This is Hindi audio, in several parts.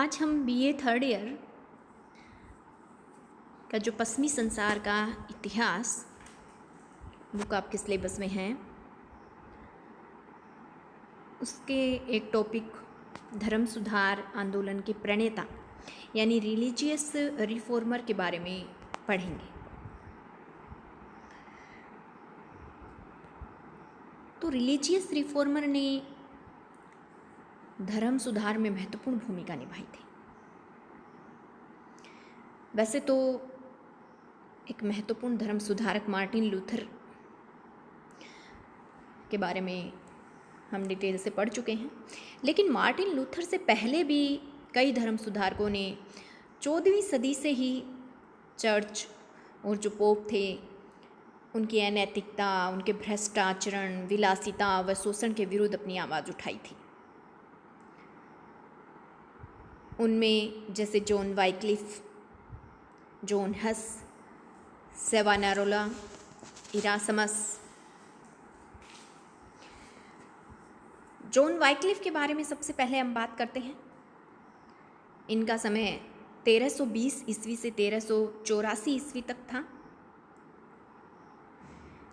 आज हम बीए थर्ड ईयर का जो पश्चिमी संसार का इतिहास बुक आपके सिलेबस में है, उसके एक टॉपिक धर्म सुधार आंदोलन के प्रणेता यानी रिलीजियस रिफॉर्मर के बारे में पढ़ेंगे। तो रिलीजियस रिफॉर्मर ने धर्म सुधार में महत्वपूर्ण भूमिका निभाई थी। वैसे तो एक महत्वपूर्ण धर्म सुधारक मार्टिन लूथर के बारे में हम डिटेल से पढ़ चुके हैं, लेकिन मार्टिन लूथर से पहले भी कई धर्म सुधारकों ने 14वीं सदी से ही चर्च और जो पोप थे उनकी अनैतिकता, उनके भ्रष्ट आचरण, विलासिता व शोषण के विरुद्ध अपनी आवाज़ उठाई थी। उनमें जैसे जॉन वाइक्लिफ, जॉन हस, सेवानारोला, इरासमस। जॉन वाइक्लिफ के बारे में सबसे पहले हम बात करते हैं। इनका समय 1320 ईस्वी से 1384 ईस्वी तक था।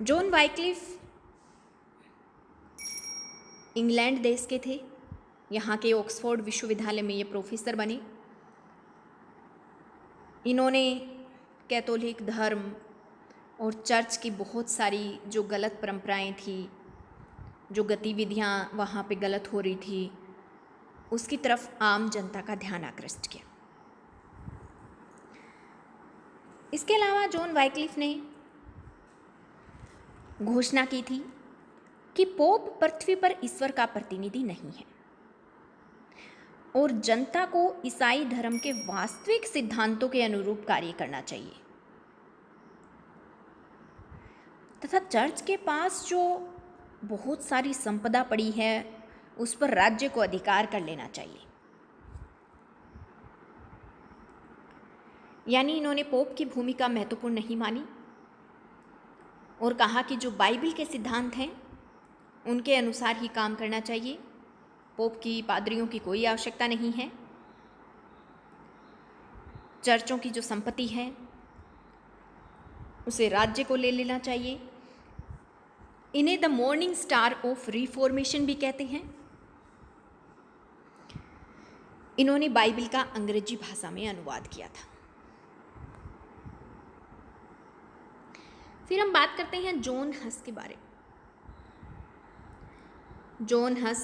जॉन वाइक्लिफ इंग्लैंड देश के थे। यहाँ के ऑक्सफोर्ड विश्वविद्यालय में ये प्रोफेसर बने। इन्होंने कैथोलिक धर्म और चर्च की बहुत सारी जो गलत परंपराएं थी, जो गतिविधियाँ वहाँ पे गलत हो रही थी, उसकी तरफ आम जनता का ध्यान आकृष्ट किया। इसके अलावा जॉन वाइक्लिफ ने घोषणा की थी कि पोप पृथ्वी पर ईश्वर का प्रतिनिधि नहीं है और जनता को ईसाई धर्म के वास्तविक सिद्धांतों के अनुरूप कार्य करना चाहिए तथा चर्च के पास जो बहुत सारी संपदा पड़ी है उस पर राज्य को अधिकार कर लेना चाहिए। यानी इन्होंने पोप की भूमिका महत्वपूर्ण नहीं मानी और कहा कि जो बाइबल के सिद्धांत हैं उनके अनुसार ही काम करना चाहिए। पोप की, पादरियों की कोई आवश्यकता नहीं है। चर्चों की जो संपत्ति है उसे राज्य को ले लेना चाहिए। इन्हें the morning star of reformation भी कहते हैं। इन्होंने बाइबल का अंग्रेजी भाषा में अनुवाद किया था। फिर हम बात करते हैं जॉन हस के बारे में। जॉन हस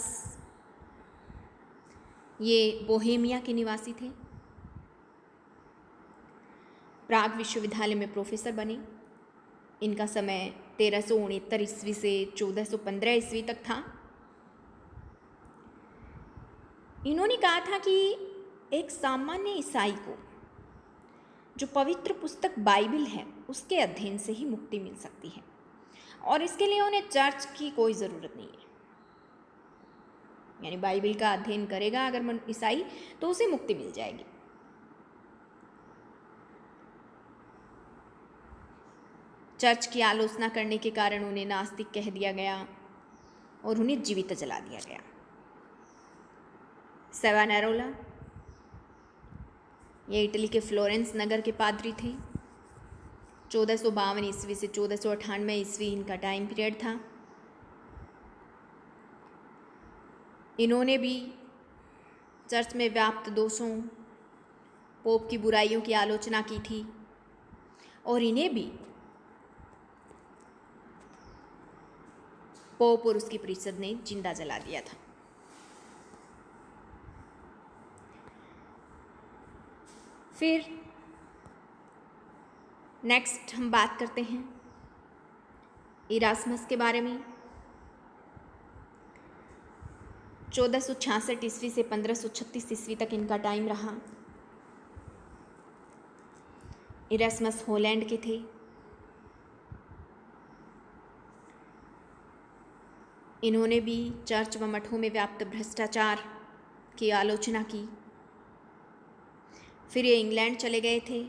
ये बोहेमिया के निवासी थे। प्राग विश्वविद्यालय में प्रोफेसर बने। इनका समय 1369 ईस्वी से 1415 ईस्वी तक था। इन्होंने कहा था कि एक सामान्य ईसाई को जो पवित्र पुस्तक बाइबल है उसके अध्ययन से ही मुक्ति मिल सकती है और इसके लिए उन्हें चर्च की कोई ज़रूरत नहीं है। यानी बाइबल का अध्ययन करेगा अगर ईसाई तो उसे मुक्ति मिल जाएगी। चर्च की आलोचना करने के कारण उन्हें नास्तिक कह दिया गया और उन्हें जीवित जला दिया गया। सेवानारोला ये इटली के फ्लोरेंस नगर के पादरी थे। 1452 ईस्वी से 1498 ईस्वी इनका टाइम पीरियड था। इन्होंने भी चर्च में व्याप्त दोषों, पोप की बुराइयों की आलोचना की थी और इन्हें भी पोप और उसकी परिषद ने जिंदा जला दिया था। फिर नेक्स्ट हम बात करते हैं इरासमस के बारे में। 1466 ईस्वी से 1536 ईस्वी तक इनका टाइम रहा। इरासमस हॉलैंड के थे। इन्होंने भी चर्च व मठों में व्याप्त भ्रष्टाचार की आलोचना की। फिर ये इंग्लैंड चले गए थे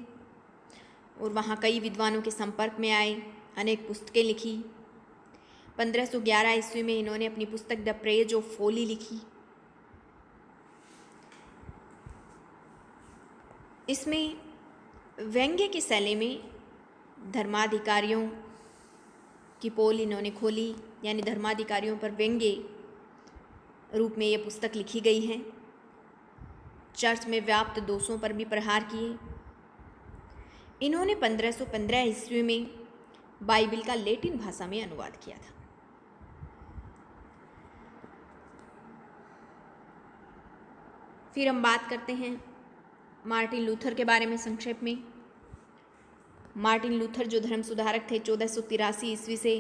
और वहाँ कई विद्वानों के संपर्क में आए, अनेक पुस्तकें लिखी। 1511 ईस्वी में इन्होंने अपनी पुस्तक द प्रेज ऑफ फोली लिखी। इसमें व्यंग्य की शैली में धर्माधिकारियों की पोल इन्होंने खोली, यानी धर्माधिकारियों पर व्यंग्य रूप में ये पुस्तक लिखी गई है। चर्च में व्याप्त दोषों पर भी प्रहार किए। इन्होंने 1515 ईस्वी में बाइबिल का लैटिन भाषा में अनुवाद किया था। फिर हम बात करते हैं मार्टिन लूथर के बारे में संक्षेप में। मार्टिन लूथर जो धर्म सुधारक थे, 1483 ईस्वी से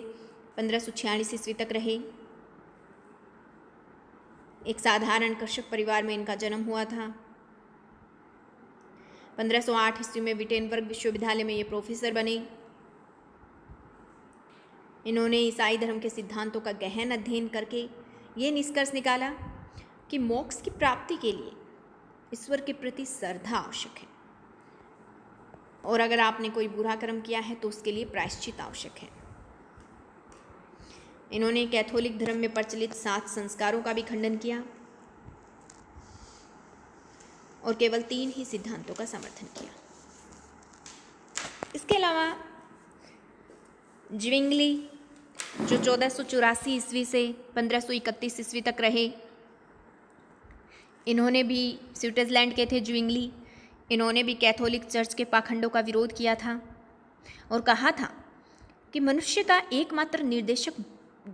1546 ईस्वी तक रहे। एक साधारण कृषक परिवार में इनका जन्म हुआ था। 1508 ईस्वी में विटेनबर्ग विश्वविद्यालय में ये प्रोफेसर बने। इन्होंने ईसाई धर्म के सिद्धांतों का गहन अध्ययन करके ये निष्कर्ष निकाला कि मोक्ष की प्राप्ति के लिए ईश्वर के प्रति श्रद्धा आवश्यक है, और अगर आपने कोई बुरा कर्म किया है तो उसके लिए प्रायश्चित आवश्यक है। इन्होंने कैथोलिक धर्म में प्रचलित 7 संस्कारों का भी खंडन किया और केवल 3 ही सिद्धांतों का समर्थन किया। इसके अलावा ज्विंगली जो 1484 ईस्वी से 1531 ईस्वी तक रहे, इन्होंने भी स्विट्जरलैंड के थे ज्विंगली। इन्होंने भी कैथोलिक चर्च के पाखंडों का विरोध किया था और कहा था कि मनुष्य का एकमात्र निर्देशक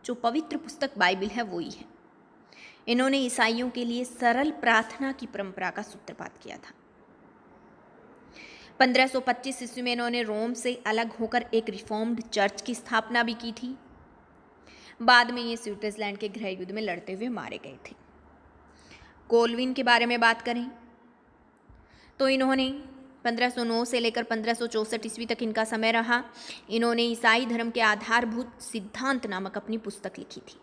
जो पवित्र पुस्तक बाइबिल है वो ही है। इन्होंने ईसाइयों के लिए सरल प्रार्थना की परंपरा का सूत्रपात किया था। 1525 ईस्वी में इन्होंने रोम से अलग होकर एक रिफॉर्म्ड चर्च की स्थापना भी की थी। बाद में ये स्विट्जरलैंड के गृह युद्ध में लड़ते हुए मारे गए थे। कोलविन के बारे में बात करें तो इन्होंने 1509 से लेकर 1564 ईस्वी तक इनका समय रहा। इन्होंने ईसाई धर्म के आधारभूत सिद्धांत नामक अपनी पुस्तक लिखी थी।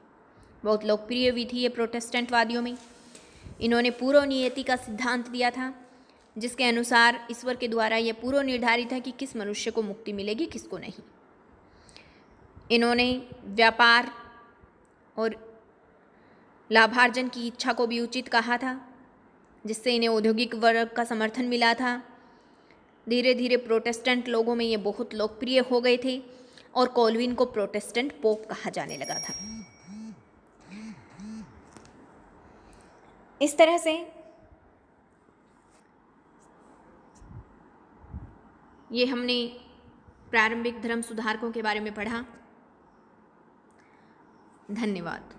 बहुत लोकप्रिय भी थी ये प्रोटेस्टेंट वादियों में। इन्होंने पूर्व नियति का सिद्धांत दिया था, जिसके अनुसार ईश्वर के द्वारा यह पूर्व निर्धारित है कि किस मनुष्य को मुक्ति मिलेगी, किसको नहीं। इन्होंने व्यापार और लाभार्जन की इच्छा को भी उचित कहा था, जिससे इन्हें औद्योगिक वर्ग का समर्थन मिला था। धीरे धीरे प्रोटेस्टेंट लोगों में ये बहुत लोकप्रिय हो गए थे और कोलविन को प्रोटेस्टेंट पोप कहा जाने लगा था। इस तरह से ये हमने प्रारंभिक धर्म सुधारकों के बारे में पढ़ा। धन्यवाद।